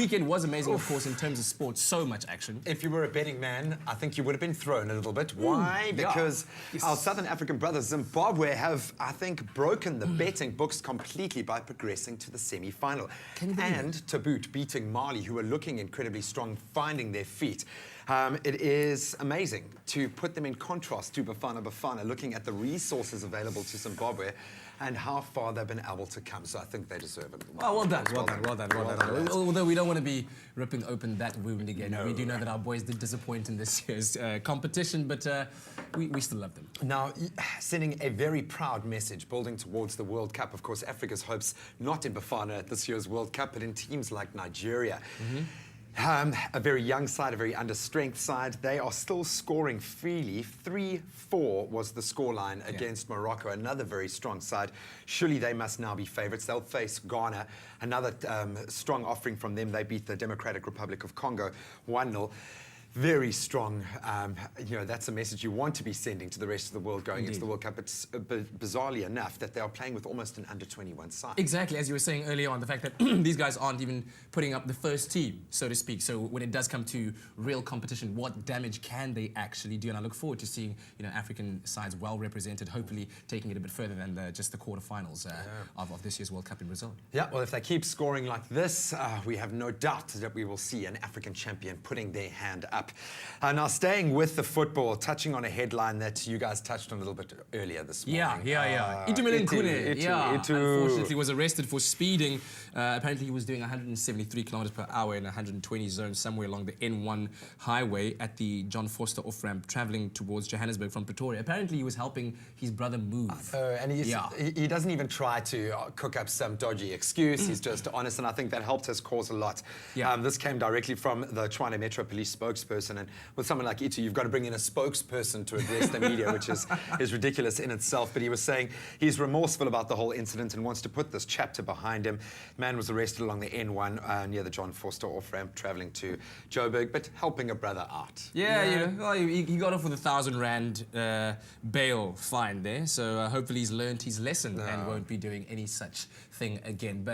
Weekend was amazing, of course, in terms of sports. So much action. If you were a betting man, I think you would have been thrown a little bit. Why? Because our Southern African brothers, Zimbabwe, have, I think, broken the betting books completely by progressing to the semi-final. And to boot, beating Mali, who are looking incredibly strong, finding their feet. It is amazing to put them in contrast to Bafana Bafana, looking at the resources available to Zimbabwe and how far they've been able to come. So I think they deserve it. Oh, well done. Although we don't want to be ripping open that wound again. No. We do know that our boys did disappoint in this year's competition, but we still love them. Now, sending a very proud message, building towards the World Cup. Of course, Africa's hopes not in Bafana at this year's World Cup, but in teams like Nigeria. A very young side, a very under-strength side. They are still scoring freely. 3-4 was the scoreline against Morocco, another very strong side. Surely they must now be favourites. They'll face Ghana, another strong offering from them. They beat the Democratic Republic of Congo 1-0. Very strong. That's a message you want to be sending to the rest of the world going into the World Cup. It's bizarrely enough that they are playing with almost an under-21 side. Exactly, as you were saying earlier on, the fact that these guys aren't even putting up the first team, so to speak. So when it does come to real competition, what damage can they actually do? And I look forward to seeing African sides well represented, hopefully taking it a bit further than just the quarterfinals of this year's World Cup in Brazil. Yeah, well, if they keep scoring like this, we have no doubt that we will see an African champion putting their hand up. Now, staying with the football, touching on a headline that you guys touched on a little bit earlier this morning. Unfortunately was arrested for speeding. Apparently he was doing 173 kilometers per hour in a 120 zone somewhere along the N1 highway at the John Vorster off-ramp traveling towards Johannesburg from Pretoria. Apparently he was helping his brother move. And he doesn't even try to cook up some dodgy excuse. He's just honest, and I think that helped his cause a lot. This came directly from the Tshwane Metro Police spokesperson, and with someone like Itu, you've got to bring in a spokesperson to address the media, which is ridiculous in itself. But he was saying he's remorseful about the whole incident and wants to put this chapter behind him. Man was arrested along the N1 near the John Vorster off-ramp, traveling to Joburg, but helping a brother out. Well, he got off with R1,000 bail fine there, so hopefully he's learned his lesson and won't be doing any such thing again. But